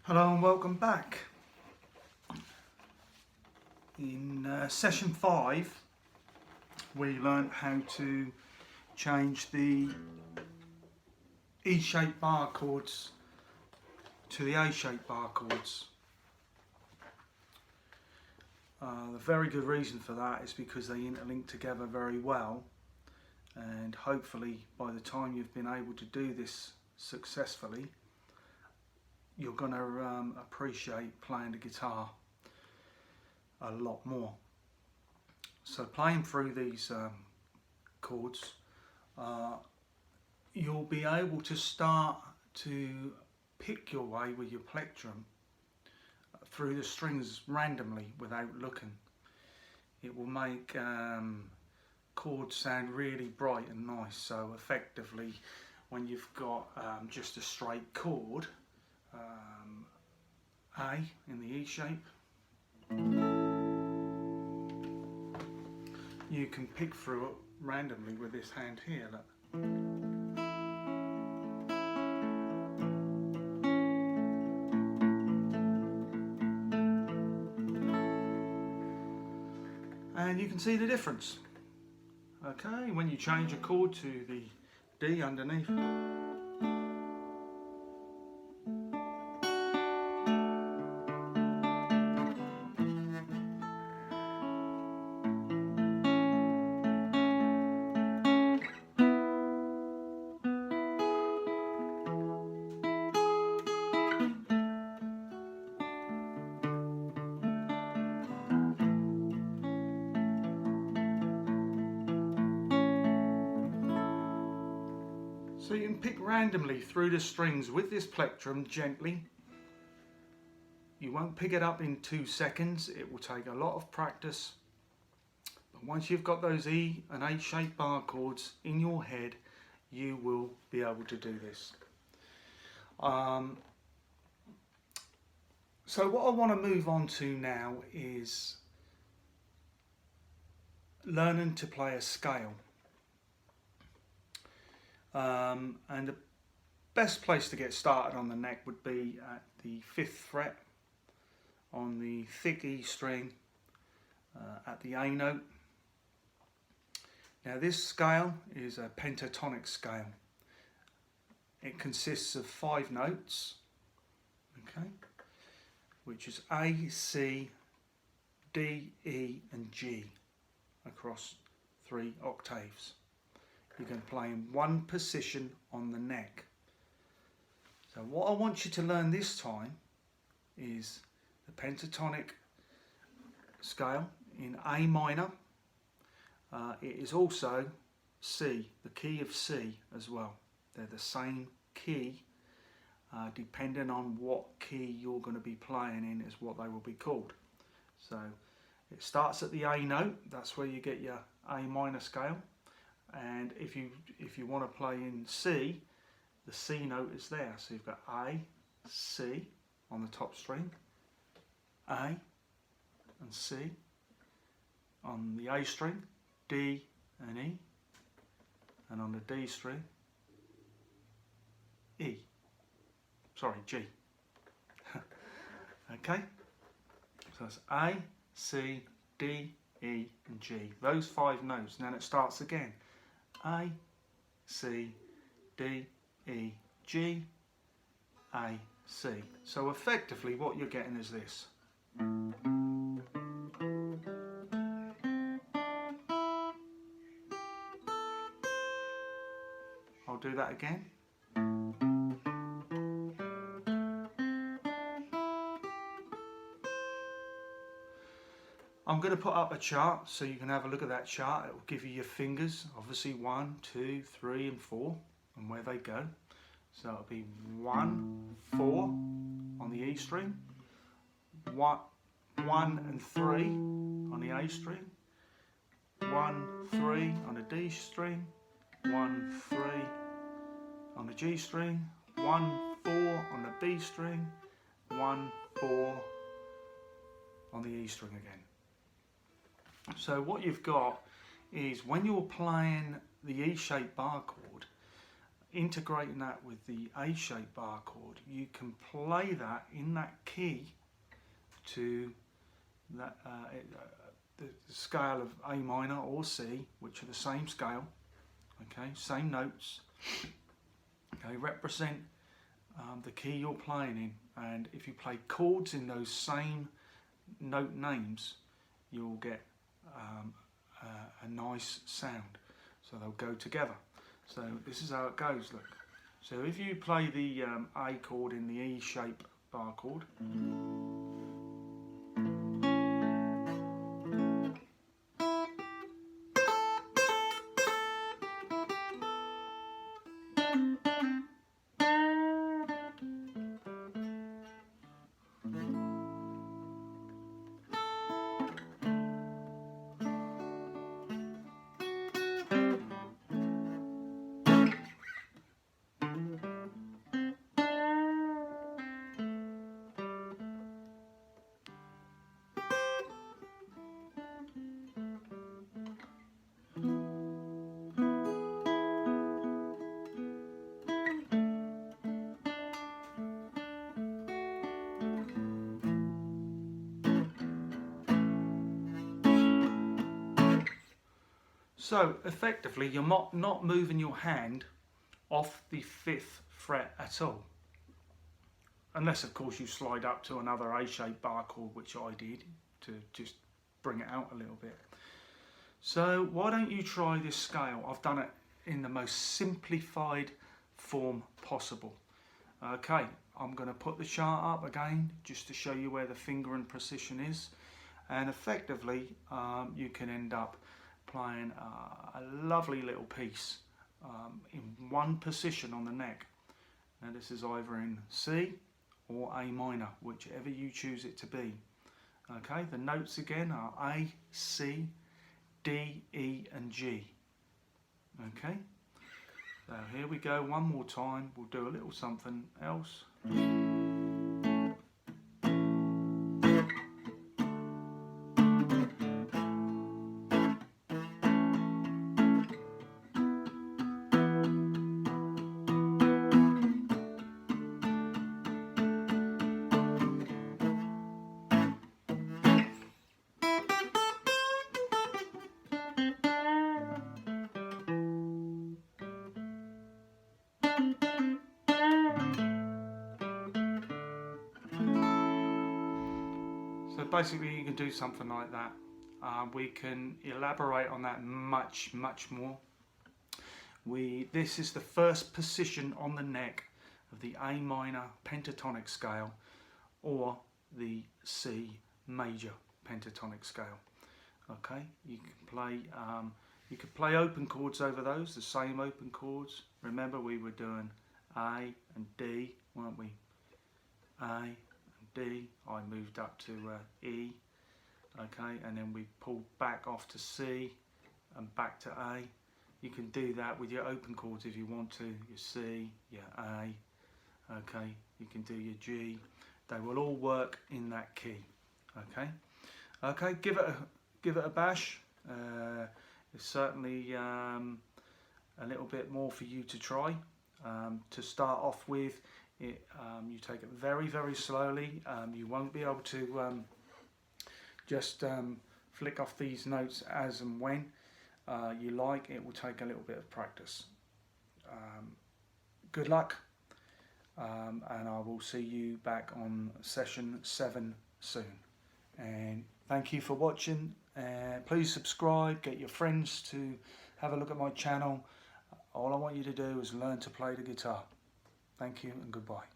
Hello and welcome back. In session 5 we learnt how to change the E-shaped bar chords to the A-shaped bar chords. The very good reason for that is because they interlink together very well, and hopefully by the time you've been able to do this successfully, you're going to appreciate playing the guitar a lot more. So playing through these chords, you'll be able to start to pick your way with your plectrum through the strings randomly without looking. It will make chords sound really bright and nice. So effectively, when you've got just a straight chord, A in the E shape, you can pick through it randomly with this hand here. Look. And you can see the difference. Okay, when you change a chord to the D underneath, so you can pick randomly through the strings with this plectrum gently. You won't pick it up in 2 seconds, it will take a lot of practice. But once you've got those E and A-shaped bar chords in your head, you will be able to do this. So what I want to move on to now is learning to play a scale. And the best place to get started on the neck would be at the 5th fret on the thick E string at the A note. Now this scale is a pentatonic scale. It consists of 5 notes, okay, which is A, C, D, E and G across 3 octaves. You can play in one position on the neck. So what I want you to learn this time is the pentatonic scale in A minor. It is also C, the key of C as well. They're the same key, depending on what key you're going to be playing in is what they will be called. So it starts at the A note, that's where you get your A minor scale. And if you want to play in C, the C note is there. So you've got A, C on the top string, A and C on the A string, D and E, and on the D string, E. Sorry, G. Okay? So it's A, C, D, E and G. Those 5 notes. And then it starts again. A, C, D, E, G, A, C. So effectively what you're getting is this. I'll do that again. I'm going to put up a chart so you can have a look at that chart. It will give you your fingers, obviously 1, 2, 3 and 4 and where they go. So it'll be 1, 4 on the E string, 1 and 3 on the A string, 1, 3 on the D string, 1, 3 on the G string, 1, 4 on the B string, 1, 4 on the E string again. So what you've got is when you're playing the E-shaped bar chord, integrating that with the A-shaped bar chord, you can play that in that key to that, the scale of A minor or C, which are the same scale, okay, same notes, okay, represent the key you're playing in. And if you play chords in those same note names, you'll get a nice sound, so they'll go together. So this is how it goes, look. So if you play the A chord in the E shape bar chord, so effectively you're not moving your hand off the 5th fret at all. Unless of course you slide up to another A-shaped bar chord, which I did, to just bring it out a little bit. So why don't you try this scale? I've done it in the most simplified form possible. Okay, I'm going to put the chart up again just to show you where the finger and precision is, and effectively you can end up playing a lovely little piece in one position on the neck. Now this is either in C or A minor, whichever you choose it to be. Okay, the notes again are A, C, D, E and G. Okay, so here we go one more time. We'll do a little something else. So basically you can do something like that. We can elaborate on that much more. This is the first position on the neck of the A minor pentatonic scale or the C major pentatonic scale. Okay, you can play open chords over those, the same open chords. Remember we were doing A and D, weren't we? A and D. I moved up to E. Okay, and then we pulled back off to C and back to A. You can do that with your open chords if you want to. Your C, your A. Okay, you can do your G. They will all work in that key. Okay, okay. Give it a bash. It's certainly a little bit more for you to try. To start off with, you take it very slowly. You won't be able to just flick off these notes as and when you like. It will take a little bit of practice. Good luck, and I will see you back on session 7 soon. And thank you for watching. Please subscribe, get your friends to have a look at my channel. All I want you to do is learn to play the guitar. Thank you and goodbye.